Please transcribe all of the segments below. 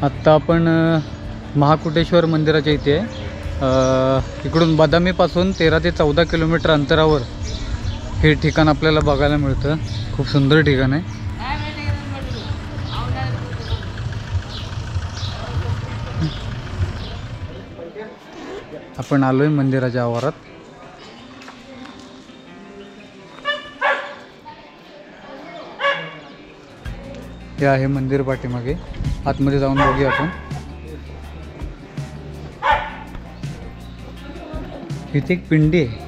आत्ता आपण महाकुटेश्वर मंदिराच्या इथे आहे. इकडून बदामीपासून 13 ते 14 किलोमीटर अंतरावर हे ठिकाण आपल्याला बघायला मिळतं. खूप सुंदर ठिकाण आहे. आपण आलोय मंदिराच्या आवारात. हे आहे मंदिर पाठीमागे. आतमध्ये जाऊन बघूया आपण. इथे एक पिंडी आहे.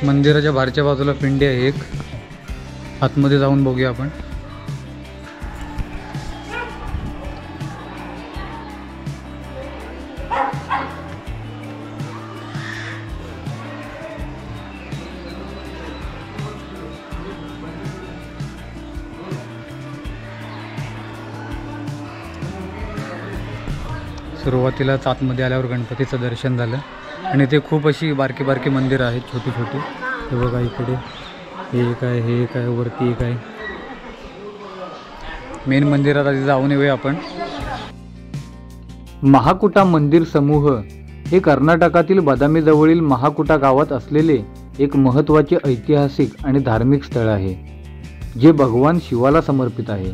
मंदिराच्या बाहेरच्या बाजूला पिंडी आहे एक. आतमध्ये जाऊन बघूया आपण. सुरुवातीलाच आतमध्ये आल्यावर गणपतीचं दर्शन झालं आणि ते खूप अशी बारकी बारकी मंदिरं आहेत, छोटी छोटी. हे बघा इकडे हे एक आहे, हे एक आहे, वरती एक आहे. मेन मंदिरात आधी जाऊन येऊया आपण. महाकुटा मंदिर समूह हे कर्नाटकातील बदामी जवळील महाकुटा गावात असलेले एक महत्त्वाचे ऐतिहासिक आणि धार्मिक स्थळ आहे, जे भगवान शिवाला समर्पित आहे.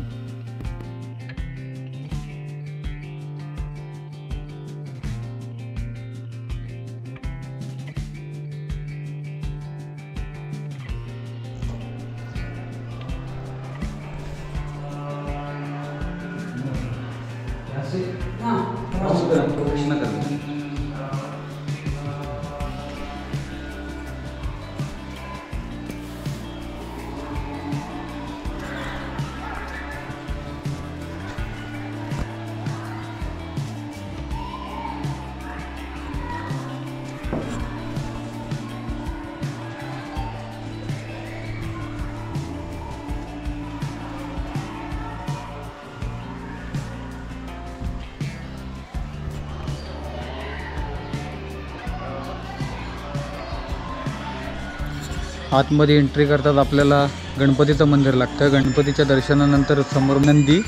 आतमध्ये एंट्री करतात आपल्याला गणपतीचं मंदिर लागतं. गणपतीच्या दर्शनानंतर समोर नंदी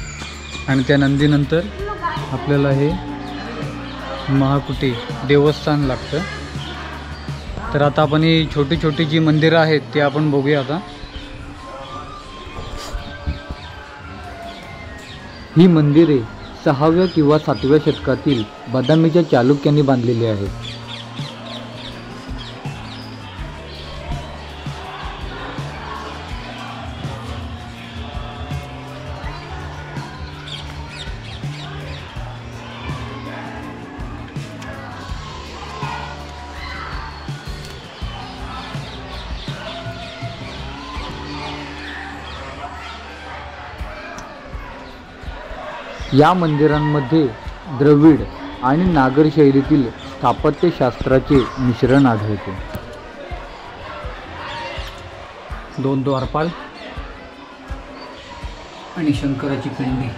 आणि त्या नंदीनंतर आपल्याला हे महाकुटी देवस्थान लागतं. तर आता आपण ही छोटी छोटी जी मंदिरं आहेत ती आपण बघूया. आता ही मंदिरे 6व्या किंवा 7व्या शतकातील बदामीच्या चालुक्यांनी बांधलेली आहेत. या मंदिरांमध्ये द्रविड आणि नागर शैलीतील स्थापत्यशास्त्राचे मिश्रण आढळते. 2 द्वारपाल आणि शंकराची पिंडी.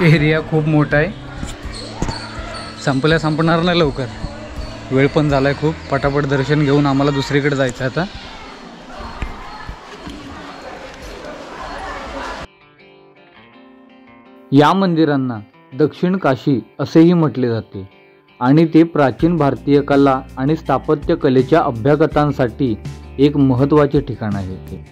एरिया खूप मोठा आहे. संपणार नाही लवकर. वेळ पण झालाय खूप. पटापट दर्शन घेऊन आम्हाला दुसरीकडे जायचं आता. या मंदिरांना दक्षिण काशी असेही म्हटले जाते आणि ते प्राचीन भारतीय कला आणि स्थापत्य कलेच्या अभ्यागतांसाठी एक महत्त्वाचे ठिकाण आहे.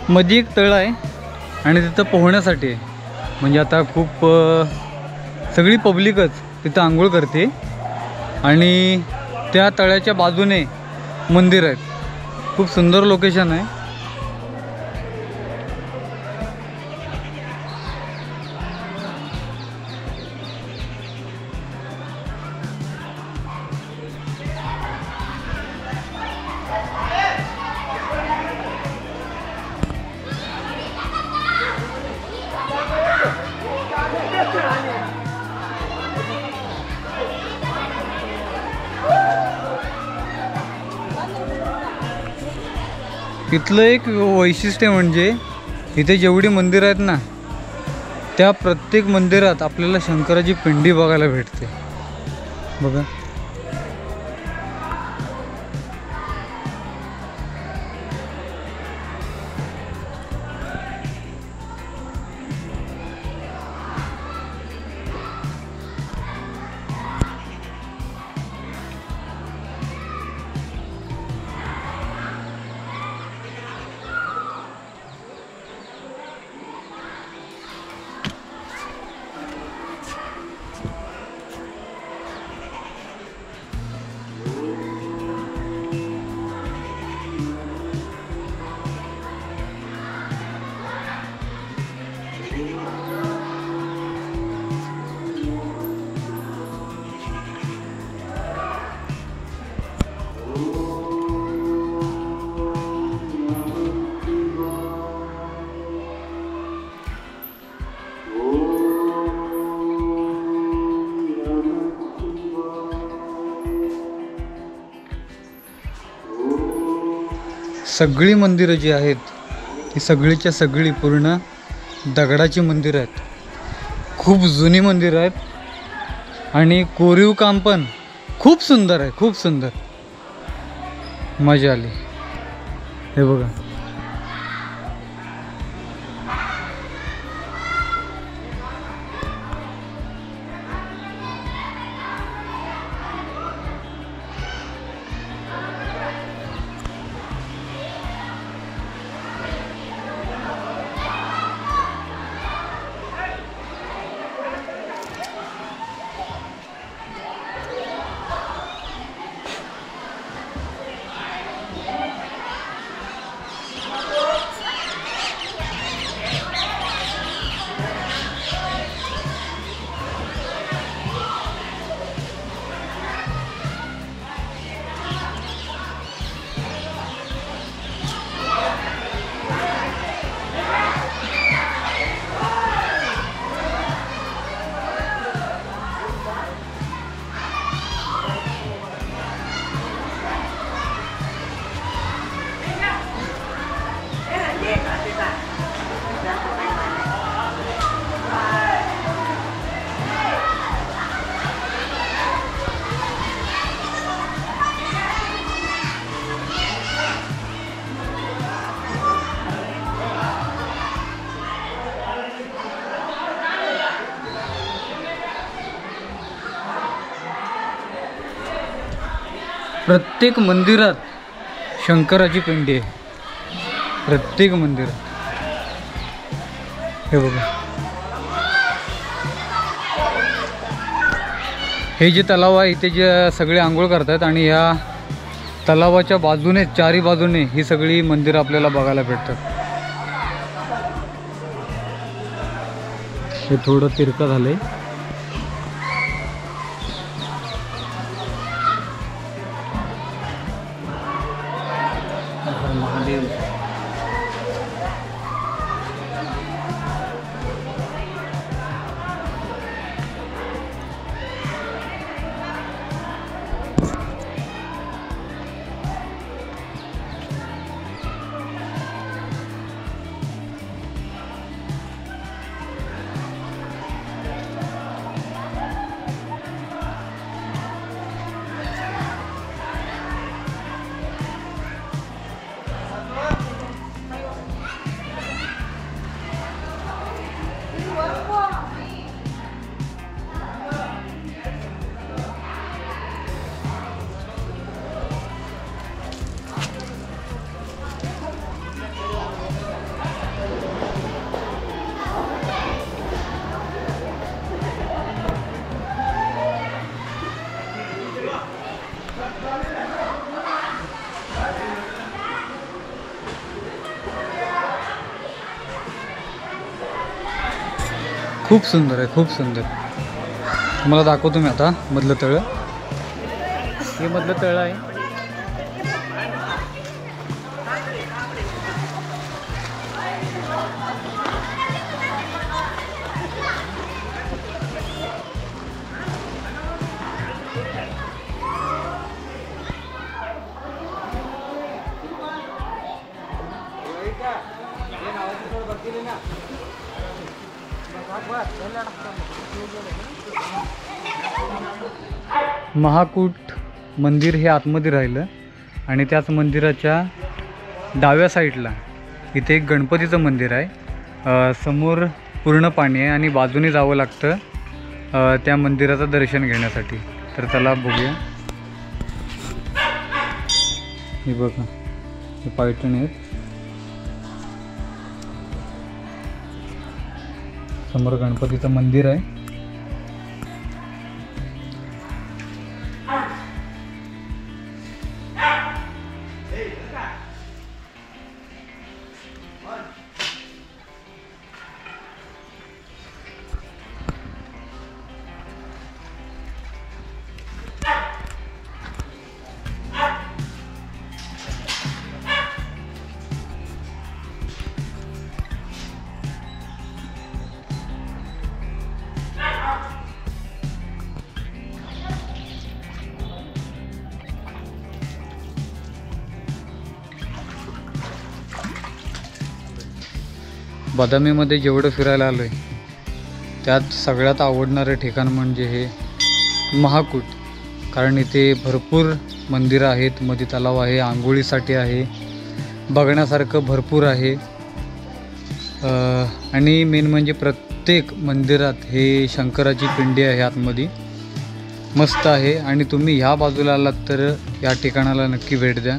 मध्ये एक तळ आहे आणि तिथं पोहण्यासाठी आहे. म्हणजे आता खूप सगळी पब्लिकच तिथं आंघोळ करते आणि त्या तळ्याच्या बाजूने मंदिर आहेत. खूप सुंदर लोकेशन आहे. इथलं एक वैशिष्ट्य म्हणजे इथे जेवढी मंदिरं आहेत ना, त्या प्रत्येक मंदिरात आपल्याला शंकराची पिंडी बघायला भेटते. बघा, सगळी मंदिरं जी आहेत ती सगळीच्या सगळी पूर्ण दगडाची मंदिरं आहेत. खूप जुनी मंदिरं आहेत आणि कोरीव काम पण खूप सुंदर आहे. खूप सुंदर, मजा आली. हे बघा, प्रत्येक मंदिरात शंकराची पिंडी आहे. प्रत्येक मंदिरात. हे बघा, हे जे तलाव आहे इथे जे सगळे आंघोळ करतात आणि ह्या तलावाच्या बाजूने चारी बाजूने ही सगळी मंदिरं आपल्याला बघायला भेटतात. हे थोडं तिरकं झालंय. महादेव, खूप सुंदर आहे, खूप सुंदर. तुम्हाला दाखवतो मी आता मधलं तळं. हे मधलं तळं आहे. महाकूट मंदिर हे आतमध्ये राहिलं आणि त्याच मंदिराच्या डाव्या साईडला इथे एक गणपतीचं मंदिर आहे. समोर पूर्ण पाणी आहे आणि बाजूने जावं लागतं त्या मंदिराचं दर्शन घेण्यासाठी. तर चला बघूया. हे बघा, हे पैठण आहेत. समोर गणपतीचं मंदिर आहे. बदामीमध्ये जेवढं फिरायला आलो आहे त्यात सगळ्यात आवडणारं ठिकाण म्हणजे हे महाकूट. कारण इथे भरपूर मंदिरं आहेत, मध्ये तलाव आहे, आंघोळीसाठी आहे, बघण्यासारखं भरपूर आहे. आणि मेन म्हणजे प्रत्येक मंदिरात हे शंकराची पिंडी आहे आतमध्ये, मस्त आहे. आणि तुम्ही ह्या बाजूला आलात तर या ठिकाणाला नक्की भेट द्या.